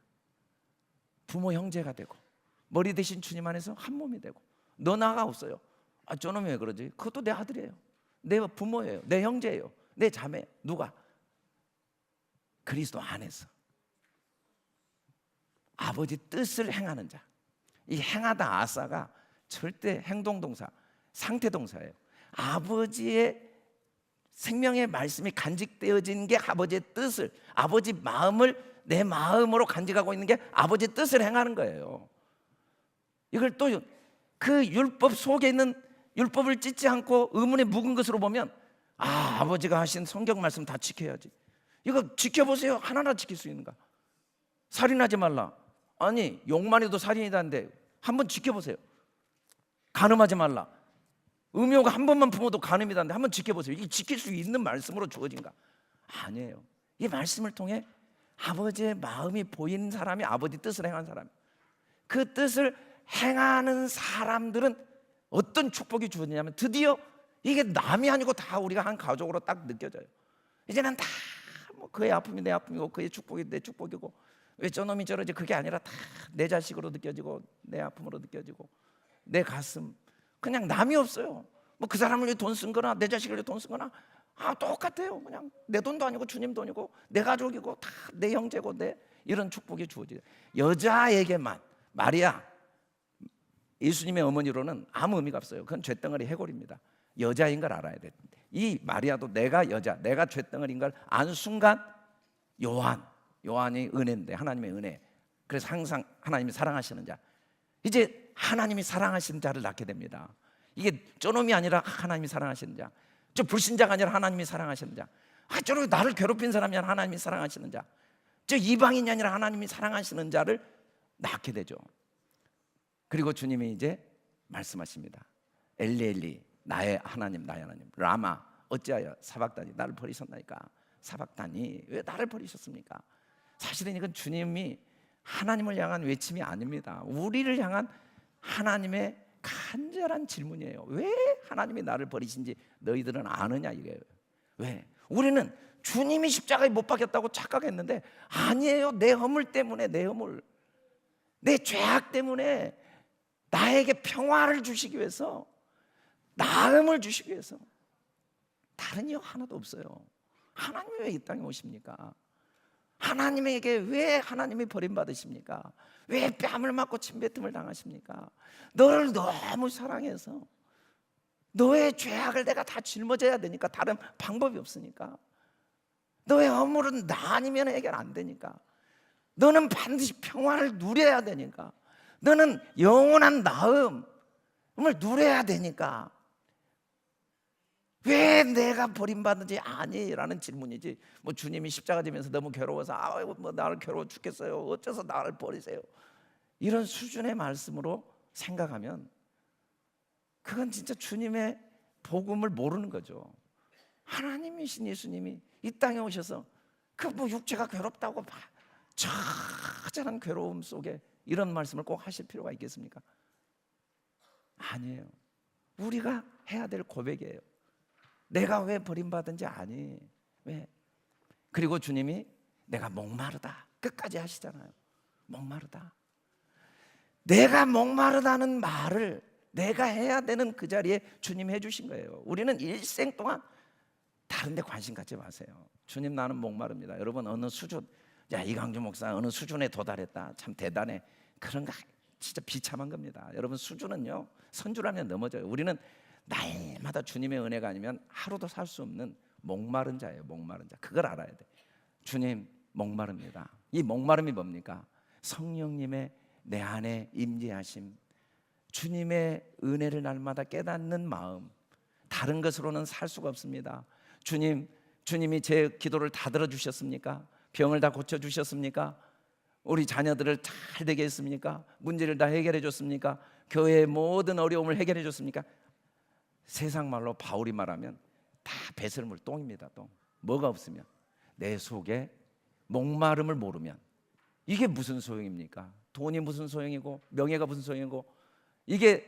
부모 형제가 되고 머리 대신 주님 안에서 한 몸이 되고. 너 나가 없어요. 아, 저놈이 왜 그러지? 그것도 내 아들이에요. 내 부모예요. 내 형제예요. 내 자매. 누가? 그리스도 안에서 아버지 뜻을 행하는 자. 이 행하다 아싸가 절대 행동동사, 상태동사예요. 아버지의 생명의 말씀이 간직되어진 게 아버지의 뜻을, 아버지 마음을 내 마음으로 간직하고 있는 게 아버지의 뜻을 행하는 거예요. 이걸 또 그 율법 속에 있는 율법을 찢지 않고 의문에 묵은 것으로 보면 아버지가 하신 성경 말씀 다 지켜야지. 이거 지켜보세요. 하나하나 지킬 수 있는가? 살인하지 말라. 아니, 욕만 해도 살인이다는데 한번 지켜보세요. 간음하지 말라. 음욕 한 번만 품어도 간음이다는데 한번 지켜보세요. 이게 지킬 수 있는 말씀으로 주어진가? 아니에요. 이 말씀을 통해 아버지의 마음이 보이는 사람이 아버지 뜻을 행한 사람. 그 뜻을 행하는 사람들은 어떤 축복이 주어지냐면 드디어 이게 남이 아니고 다 우리가 한 가족으로 딱 느껴져요. 이제는 다 뭐 그의 아픔이 내 아픔이고 그의 축복이 내 축복이고, 왜 저놈이 저러지, 그게 아니라 다 내 자식으로 느껴지고 내 아픔으로 느껴지고 내 가슴. 그냥 남이 없어요. 뭐 그 사람을 위해 돈 쓴 거나 내 자식을 위해 돈 쓴 거나 똑같아요. 그냥 내 돈도 아니고 주님 돈이고 내 가족이고 다 내 형제고 내 이런 축복이 주어져요. 여자에게만, 마리아 예수님의 어머니로는 아무 의미가 없어요. 그건 쇳덩어리 해골입니다. 여자인 걸 알아야 되는데, 이 마리아도 내가 여자, 내가 쇳덩어리인 걸 안 순간 요한이 은혜인데, 하나님의 은혜. 그래서 항상 하나님이 사랑하시는 자, 이제 하나님이 사랑하시는 자를 낳게 됩니다. 이게 저놈이 아니라 하나님이 사랑하시는 자, 저 불신자가 아니라 하나님이 사랑하시는 자, 저놈이 나를 괴롭힌 사람이 아니라 하나님이 사랑하시는 자, 저 이방인이 아니라 하나님이 사랑하시는 자를 낳게 되죠. 그리고 주님이 이제 말씀하십니다. 엘리 나의 하나님, 나의 하나님. 라마 어찌하여 사박다니 나를 버리셨나이까. 사박다니 왜 나를 버리셨습니까? 사실은 이건 주님이 하나님을 향한 외침이 아닙니다. 우리를 향한 하나님의 간절한 질문이에요. 왜 하나님이 나를 버리신지 너희들은 아느냐, 이거예요. 왜? 우리는 주님이 십자가에 못 박혔다고 착각했는데 아니에요. 내 허물 때문에, 내 허물, 내 죄악 때문에 나에게 평화를 주시기 위해서, 나음을 주시기 위해서. 다른 이유 하나도 없어요. 하나님이 왜 이 땅에 오십니까? 하나님에게 왜 하나님이 버림받으십니까? 왜 뺨을 맞고 침뱉음을 당하십니까? 너를 너무 사랑해서 너의 죄악을 내가 다 짊어져야 되니까. 다른 방법이 없으니까. 너의 허물은 나 아니면 해결 안 되니까. 너는 반드시 평화를 누려야 되니까. 너는 영원한 나음을 누려야 되니까. 왜 내가 버림받는지 아니? 라는 질문이지, 뭐 주님이 십자가 지면서 너무 괴로워서 뭐 나를 괴로워 죽겠어요, 어째서 나를 버리세요, 이런 수준의 말씀으로 생각하면 그건 진짜 주님의 복음을 모르는 거죠. 하나님이신 예수님이 이 땅에 오셔서 그 뭐 육체가 괴롭다고 처절한 괴로움 속에 이런 말씀을 꼭 하실 필요가 있겠습니까? 아니에요. 우리가 해야 될 고백이에요. 내가 왜 버림받은지 아니? 왜? 그리고 주님이 내가 목마르다 끝까지 하시잖아요. 목마르다. 내가 목마르다는 말을 내가 해야 되는 그 자리에 주님이 해주신 거예요. 우리는 일생 동안 다른 데 관심 갖지 마세요. 주님 나는 목마릅니다. 여러분 어느 수준, 야, 이강주 목사 어느 수준에 도달했다, 참 대단해, 그런 거 진짜 비참한 겁니다. 여러분, 수준은요 선주라면 넘어져요. 우리는 날마다 주님의 은혜가 아니면 하루도 살 수 없는 목마른 자예요. 목마른 자. 그걸 알아야 돼. 주님 목마릅니다. 이 목마름이 뭡니까? 성령님의 내 안에 임재하심, 주님의 은혜를 날마다 깨닫는 마음. 다른 것으로는 살 수가 없습니다. 주님이 제 기도를 다 들어주셨습니까? 병을 다 고쳐주셨습니까? 우리 자녀들을 잘 되게 했습니까? 문제를 다 해결해 줬습니까? 교회의 모든 어려움을 해결해 줬습니까? 세상 말로 바울이 말하면 다 배설물, 똥입니다. 똥. 뭐가 없으면, 내 속에 목마름을 모르면 이게 무슨 소용입니까? 돈이 무슨 소용이고 명예가 무슨 소용이고 이게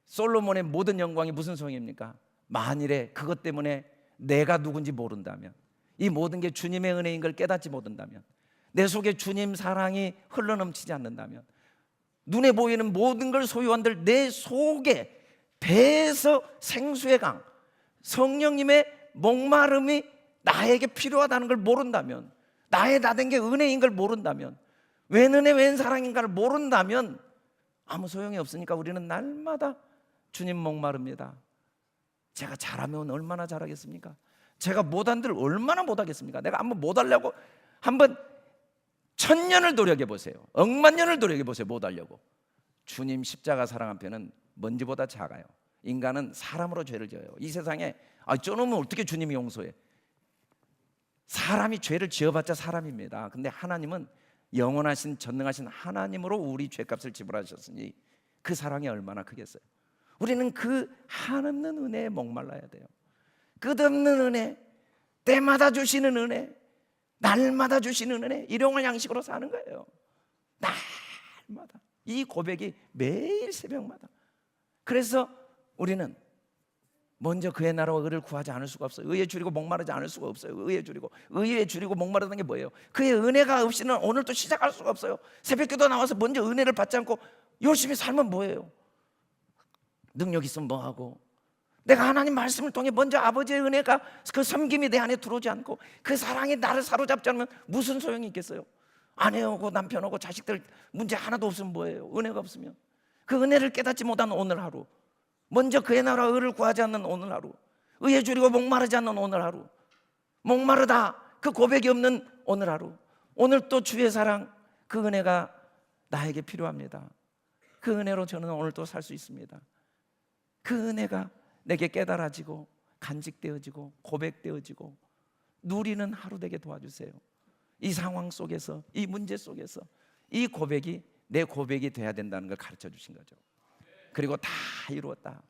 솔로몬의 모든 영광이 무슨 소용입니까? 만일에 그것 때문에 내가 누군지 모른다면, 이 모든 게 주님의 은혜인 걸 깨닫지 못한다면, 내 속에 주님 사랑이 흘러넘치지 않는다면, 눈에 보이는 모든 걸 소유한들 내 속에 배에서 생수의 강, 성령님의 목마름이 나에게 필요하다는 걸 모른다면, 나의 나된 게 은혜인 걸 모른다면, 웬 은혜 웬 사랑인가를 모른다면 아무 소용이 없으니까 우리는 날마다 주님 목마릅니다. 제가 잘하면 얼마나 잘하겠습니까? 제가 못한들 얼마나 못하겠습니까? 내가 한번 못하려고 한번 1000년을 노력해 보세요. 억만 년을 노력해 보세요. 못하려고. 주님 십자가 사랑 앞에는 먼지보다 작아요. 인간은 사람으로 죄를 지어요. 이 세상에 저놈은 어떻게 주님이 용서해? 사람이 죄를 지어봤자 사람입니다. 근데 하나님은 영원하신 전능하신 하나님으로 우리 죄값을 지불하셨으니 그 사랑이 얼마나 크겠어요. 우리는 그 한없는 은혜에 목말라야 돼요. 끝없는 은혜, 때마다 주시는 은혜, 날마다 주시는 은혜, 일용할 양식으로 사는 거예요. 날마다. 이 고백이 매일 새벽마다. 그래서 우리는 먼저 그의 나라와 의를 구하지 않을 수가 없어요. 의에 줄이고 목마르지 않을 수가 없어요. 의에 줄이고 목마르다는 게 뭐예요? 그의 은혜가 없이는 오늘도 시작할 수가 없어요. 새벽기도 나와서 먼저 은혜를 받지 않고 열심히 살면 뭐예요? 능력 있으면 뭐하고, 내가 하나님 말씀을 통해 먼저 아버지의 은혜가, 그 섬김이 내 안에 들어오지 않고 그 사랑이 나를 사로잡지 않으면 무슨 소용이 있겠어요? 아내하고 남편하고 자식들 문제 하나도 없으면 뭐예요? 은혜가 없으면. 그 은혜를 깨닫지 못한 오늘 하루, 먼저 그의 나라 의를 구하지 않는 오늘 하루, 의에 줄이고 목마르지 않는 오늘 하루, 목마르다 그 고백이 없는 오늘 하루, 오늘 또 주의 사랑, 그 은혜가 나에게 필요합니다. 그 은혜로 저는 오늘 또 살 수 있습니다. 그 은혜가 내게 깨달아지고 간직되어지고 고백되어지고 누리는 하루 되게 도와주세요. 이 상황 속에서, 이 문제 속에서 이 고백이 내 고백이 돼야 된다는 걸 가르쳐 주신 거죠. 그리고 다 이루었다.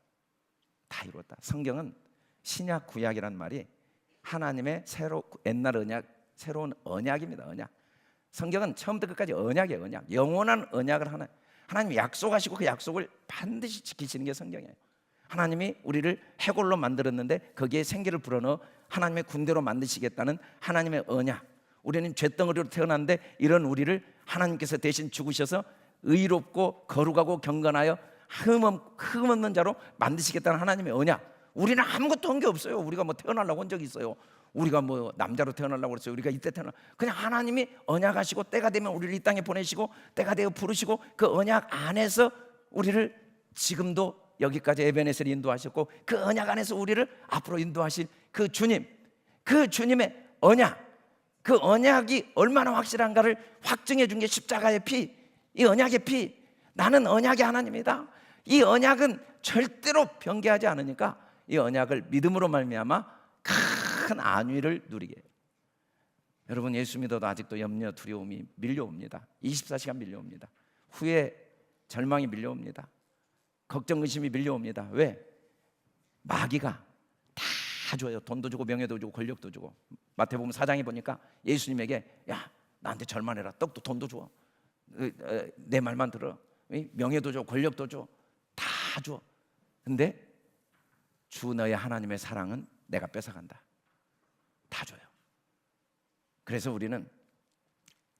다 이루었다. 성경은 신약 구약이란 말이 하나님의 옛날 언약, 새로운 언약입니다. 언약. 성경은 처음부터 끝까지 언약이에요. 언약. 영원한 언약을 하나님이 약속하시고 그 약속을 반드시 지키시는 게 성경이에요. 하나님이 우리를 해골로 만들었는데 거기에 생기를 불어넣어 하나님의 군대로 만드시겠다는 하나님의 언약. 우리는 쇳덩어리로 태어났는데 이런 우리를 하나님께서 대신 죽으셔서 의롭고 거룩하고 경건하여 흠없는 자로 만드시겠다는 하나님의 언약. 우리는 아무것도 한 게 없어요. 우리가 뭐 태어나려고 한 적이 있어요? 우리가 뭐 남자로 태어나려고 그랬어요? 우리가 이때 그냥 하나님이 언약하시고 때가 되면 우리를 이 땅에 보내시고 때가 되어 부르시고 그 언약 안에서 우리를 지금도 여기까지 에베네셀 인도하셨고 그 언약 안에서 우리를 앞으로 인도하실 그 주님, 그 주님의 언약, 그 언약이 얼마나 확실한가를 확증해 준 게 십자가의 피, 이 언약의 피. 나는 언약의 하나님이다. 이 언약은 절대로 변개하지 않으니까 이 언약을 믿음으로 말미암아 큰 안위를 누리게 해요. 여러분, 예수 믿어도 아직도 염려, 두려움이 밀려옵니다. 24시간 밀려옵니다. 후에 절망이 밀려옵니다. 걱정, 의심이 밀려옵니다. 왜? 마귀가 다 줘요. 돈도 주고 명예도 주고 권력도 주고. 마태복음 4장에 보니까 예수님에게 야, 나한테 절만해라. 떡도 돈도 줘. 내 말만 들어. 명예도 줘, 권력도 줘. 다 줘. 근데 주 너의 하나님의 사랑은 내가 뺏어간다. 다 줘요. 그래서 우리는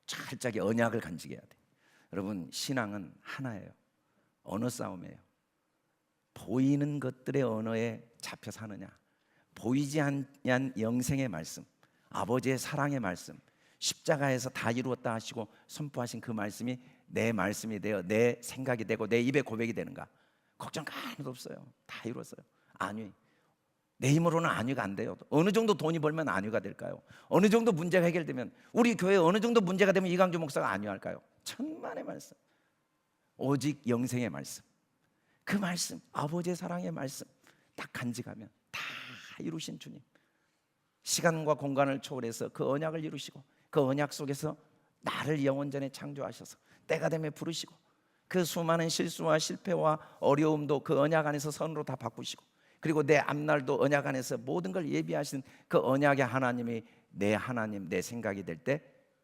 철저하게 언약을 간직해야 돼. 여러분, 신앙은 하나예요. 언어 싸움이에요. 보이는 것들의 언어에 잡혀 사느냐, 보이지 않는 영생의 말씀, 아버지의 사랑의 말씀, 십자가에서 다 이루었다 하시고 선포하신 그 말씀이 내 말씀이 되어 내 생각이 되고 내 입에 고백이 되는가? 걱정 하나도 없어요. 다 이루었어요. 안위. 내 힘으로는 안위가 안 돼요. 어느 정도 돈이 벌면 안위가 될까요? 어느 정도 문제가 해결되면, 우리 교회에 어느 정도 문제가 되면 이강주 목사가 안위할까요? 천만의 말씀, 오직 영생의 말씀, 그 말씀, 아버지의 사랑의 말씀 딱 간직하면 다 이루신 주님, 시간과 공간을 초월해서 그 언약을 이루시고 그 언약 속에서 나를 영원전에 창조하셔서 때가 되면 부르시고 그 수많은 실수와 실패와 어려움도 그 언약 안에서 선으로 다 바꾸시고, 그리고 내 앞날도 언약 안에서 모든 걸 예비하신 그 언약의 하나님이 내 하나님, 내 생각이 될 때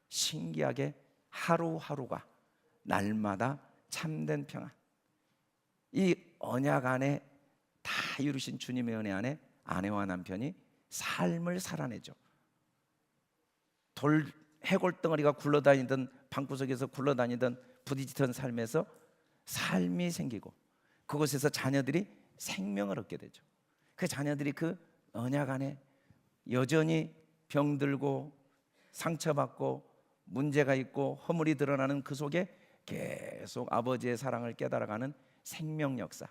신기하게 하루하루가 날마다 참된 평안, 이 언약 안에 다 이루신 주님의 은혜 안에 아내와 남편이 삶을 살아내죠. 해골덩어리가 굴러다니던 방구석에서 굴러다니던 부딪히던 삶에서 삶이 생기고 그곳에서 자녀들이 생명을 얻게 되죠. 그 자녀들이 그 언약 안에 여전히 병들고 상처받고 문제가 있고 허물이 드러나는 그 속에 계속 아버지의 사랑을 깨달아가는 생명 역사,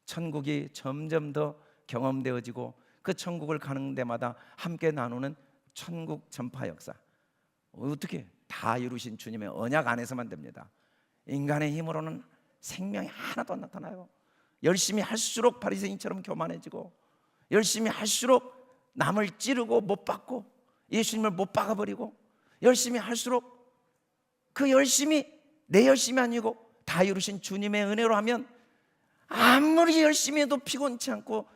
천국이 점점 더 경험되어지고 그 천국을 가는 데마다 함께 나누는 천국 전파 역사, 어떻게 다 이루신 주님의 언약 안에서만 됩니다. 인간의 힘으로는 생명이 하나도 안 나타나요. 열심히 할수록 바리새인처럼 교만해지고, 열심히 할수록 남을 찌르고 못 박고 예수님을 못 박아버리고, 열심히 할수록 그 열심이 내 열심이 아니고 다 이루신 주님의 은혜로 하면 아무리 열심히 해도 피곤치 않고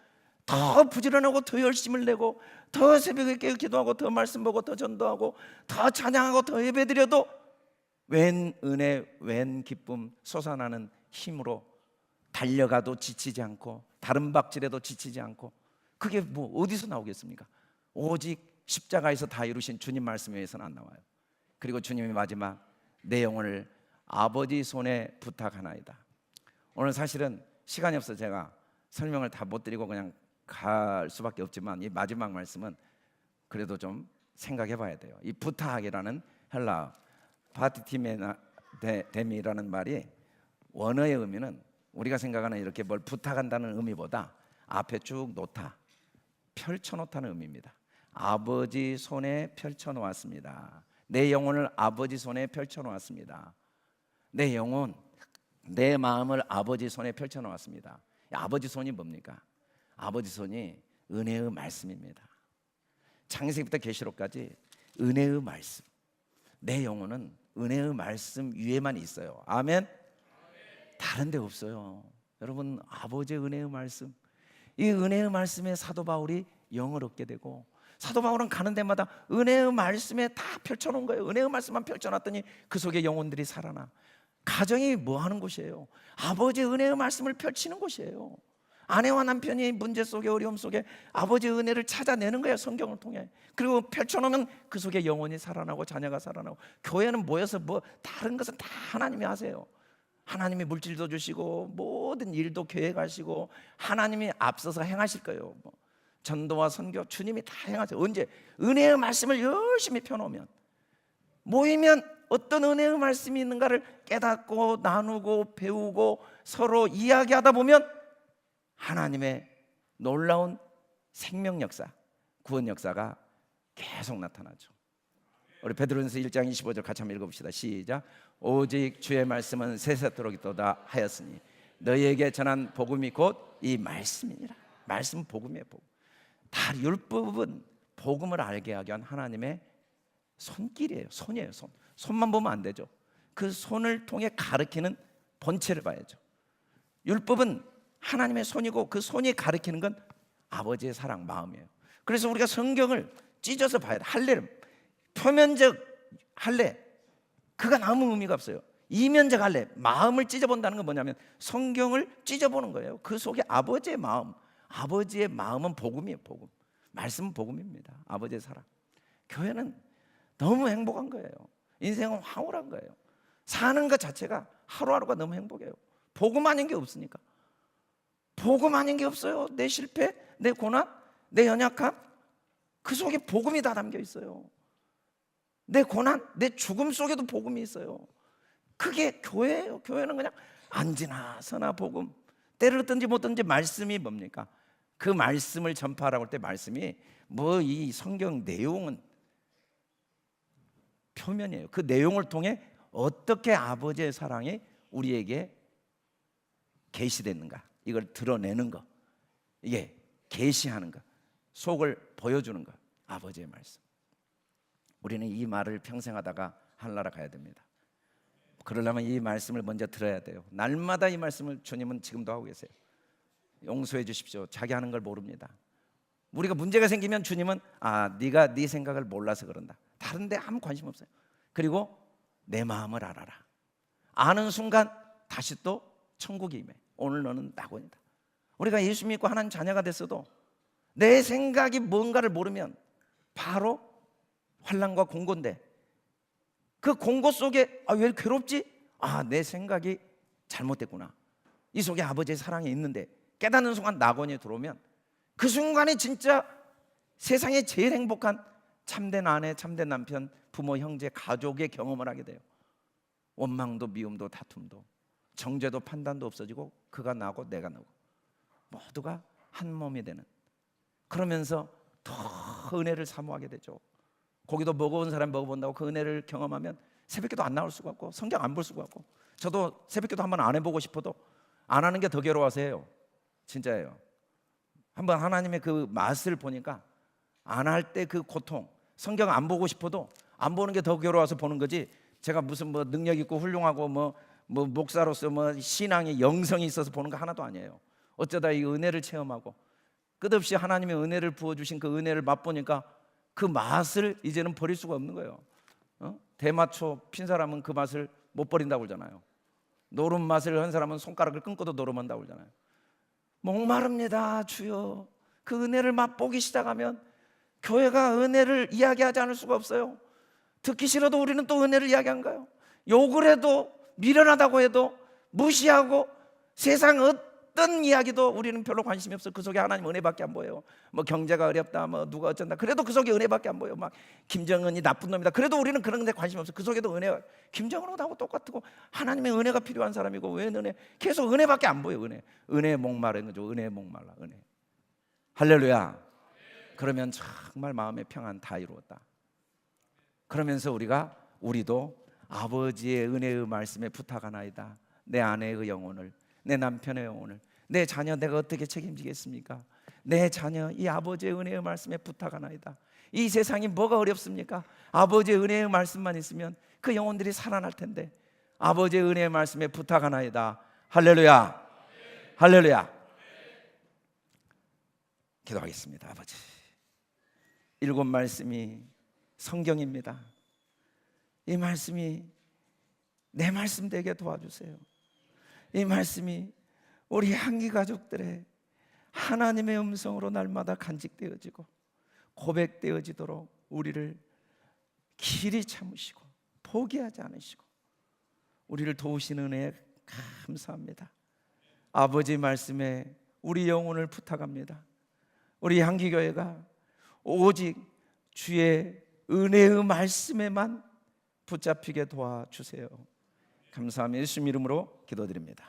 더 부지런하고 더 열심을 내고 더 새벽에 깨어 기도하고 더 말씀 보고 더 전도하고 더 찬양하고 더 예배드려도 웬 은혜 웬 기쁨 솟아나는 힘으로 달려가도 지치지 않고 다른 박질에도 지치지 않고, 그게 뭐 어디서 나오겠습니까? 오직 십자가에서 다 이루신 주님 말씀에 의해서는 안 나와요. 그리고 주님이 마지막 내 영혼을 아버지 손에 부탁하나이다. 오늘 사실은 시간이 없어 제가 설명을 다 못 드리고 그냥 갈 수밖에 없지만, 이 마지막 말씀은 그래도 좀 생각해 봐야 돼요. 이 부탁이라는 헬라 파티티메이라는 말이 원어의 의미는 우리가 생각하는 이렇게 뭘 부탁한다는 의미보다 앞에 쭉 놓다, 펼쳐놓다는 의미입니다. 아버지 손에 펼쳐놓았습니다. 내 영혼을 아버지 손에 펼쳐놓았습니다. 내 영혼, 내 마음을 아버지 손에 펼쳐놓았습니다. 아버지 손이 뭡니까? 아버지 손이 은혜의 말씀입니다. 창세기부터 계시록까지 은혜의 말씀, 내 영혼은 은혜의 말씀 위에만 있어요. 아멘. 다른 데 없어요. 여러분, 아버지의 은혜의 말씀, 이 은혜의 말씀에 사도 바울이 영을 얻게 되고, 사도 바울은 가는 데마다 은혜의 말씀에 다 펼쳐놓은 거예요. 은혜의 말씀만 펼쳐놨더니 그 속에 영혼들이 살아나. 가정이 뭐 하는 곳이에요? 아버지의 은혜의 말씀을 펼치는 곳이에요. 아내와 남편이 문제 속에 어려움 속에 아버지의 은혜를 찾아내는 거예요, 성경을 통해. 그리고 펼쳐놓으면 그 속에 영혼이 살아나고 자녀가 살아나고. 교회는 모여서 뭐 다른 것은 다 하나님이 하세요. 하나님이 물질도 주시고 모든 일도 계획하시고 하나님이 앞서서 행하실 거예요. 뭐 전도와 선교 주님이 다 행하세요. 언제? 은혜의 말씀을 열심히 펴놓으면, 모이면 어떤 은혜의 말씀이 있는가를 깨닫고 나누고 배우고 서로 이야기하다 보면 하나님의 놀라운 생명 역사, 구원 역사가 계속 나타나죠. 우리 베드로전서 1장 25절 같이 한번 읽어봅시다. 시작. 오직 주의 말씀은 세세토록 있도다 하였으니 너희에게 전한 복음이 곧 이 말씀이니라. 말씀 복음이에요. 복음. 다 율법은 복음을 알게 하기 위한 하나님의 손길이에요. 손이에요. 손만 보면 안 되죠. 그 손을 통해 가르치는 본체를 봐야죠. 율법은 하나님의 손이고 그 손이 가르치는 건 아버지의 사랑, 마음이에요. 그래서 우리가 성경을 찢어서 봐야 돼. 할례를, 표면적 할례, 그가 아무 의미가 없어요. 이면적 할례, 마음을 찢어본다는 건 뭐냐면 성경을 찢어보는 거예요. 그 속에 아버지의 마음, 아버지의 마음은 복음이에요. 복음, 말씀은 복음입니다. 아버지의 사랑. 교회는 너무 행복한 거예요. 인생은 황홀한 거예요. 사는 것 자체가 하루하루가 너무 행복해요. 복음 아닌 게 없으니까. 복음 아닌 게 없어요. 내 실패, 내 고난, 내 연약함, 그 속에 복음이 다 담겨 있어요. 내 고난, 내 죽음 속에도 복음이 있어요. 그게 교회예요. 교회는 그냥 안지나 서나 복음, 때를 듣든지 못 듣든지 말씀이 뭡니까? 그 말씀을 전파하라고 할 때 말씀이 뭐 이 성경 내용은 표면이에요. 그 내용을 통해 어떻게 아버지의 사랑이 우리에게 계시됐는가, 이걸 드러내는 거, 이게 계시하는 거, 속을 보여주는 거, 아버지의 말씀. 우리는 이 말을 평생 하다가 하늘나라 가야 됩니다. 그러려면 이 말씀을 먼저 들어야 돼요. 날마다 이 말씀을 주님은 지금도 하고 계세요. 용서해 주십시오. 자기 하는 걸 모릅니다. 우리가 문제가 생기면 주님은 네가 네 생각을 몰라서 그런다. 다른 데 아무 관심 없어요. 그리고 내 마음을 알아라. 아는 순간 다시 또 천국이 임해. 오늘 너는 낙원이다. 우리가 예수 믿고 하나님 자녀가 됐어도 내 생각이 뭔가를 모르면 바로 환난과 공고인데, 그 공고 속에 왜 괴롭지? 내 생각이 잘못됐구나. 이 속에 아버지의 사랑이 있는데 깨닫는 순간 낙원에 들어오면 그 순간이 진짜 세상에 제일 행복한 참된 아내, 참된 남편, 부모, 형제, 가족의 경험을 하게 돼요. 원망도 미움도 다툼도 정죄도 판단도 없어지고 그가 나고 내가 나고 모두가 한 몸이 되는, 그러면서 더 은혜를 사모하게 되죠. 고기도 먹어본 사람이 먹어본다고 그 은혜를 경험하면 새벽기도 안 나올 수가 없고 성경 안 볼 수가 없고, 저도 새벽기도 한번 안 해보고 싶어도 안 하는 게 더 괴로워서 해요. 진짜예요. 한번 하나님의 그 맛을 보니까 안 할 때 그 고통, 성경 안 보고 싶어도 안 보는 게 더 괴로워서 보는 거지, 제가 무슨 뭐 능력 있고 훌륭하고 뭐 목사로서 뭐 신앙의 영성이 있어서 보는 거 하나도 아니에요. 어쩌다 이 은혜를 체험하고 끝없이 하나님의 은혜를 부어주신 그 은혜를 맛보니까 그 맛을 이제는 버릴 수가 없는 거예요. 대마초 핀 사람은 그 맛을 못 버린다고 그러잖아요. 노름 맛을 한 사람은 손가락을 끊고도 노름한다고 그러잖아요. 목마릅니다 주여. 그 은혜를 맛보기 시작하면 교회가 은혜를 이야기하지 않을 수가 없어요. 듣기 싫어도 우리는 또 은혜를 이야기한가요? 욕을 해도, 미련하다고 해도, 무시하고 세상 어떤 이야기도 우리는 별로 관심이 없어. 그 속에 하나님 은혜밖에 안 보여요. 뭐 경제가 어렵다, 뭐 누가 어쩐다, 그래도 그 속에 은혜밖에 안 보여요. 막 김정은이 나쁜 놈이다, 그래도 우리는 그런 데 관심 없어. 그 속에도 은혜가, 김정은하고 똑같고 하나님의 은혜가 필요한 사람이고, 왜 은혜, 계속 은혜밖에 안 보여. 은혜에 목마른 거죠. 은혜에 목말라. 은혜. 할렐루야. 그러면 정말 마음의 평안 다 이루었다. 그러면서 우리도 아버지의 은혜의 말씀에 부탁하나이다. 내 아내의 영혼을, 내 남편의 영혼을, 내 자녀 내가 어떻게 책임지겠습니까? 내 자녀 이 아버지의 은혜의 말씀에 부탁하나이다. 이 세상이 뭐가 어렵습니까? 아버지의 은혜의 말씀만 있으면 그 영혼들이 살아날 텐데, 아버지의 은혜의 말씀에 부탁하나이다. 할렐루야. 할렐루야. 기도하겠습니다. 아버지, 7 말씀이 성경입니다. 이 말씀이 내 말씀 되게 도와주세요. 이 말씀이 우리 향기 가족들의 하나님의 음성으로 날마다 간직되어지고 고백되어지도록 우리를 길이 참으시고 포기하지 않으시고 우리를 도우시는 은혜에 감사합니다. 아버지 말씀에 우리 영혼을 부탁합니다. 우리 향기교회가 오직 주의 은혜의 말씀에만 붙잡히게 도와주세요. 감사하며 예수님 이름으로 기도드립니다.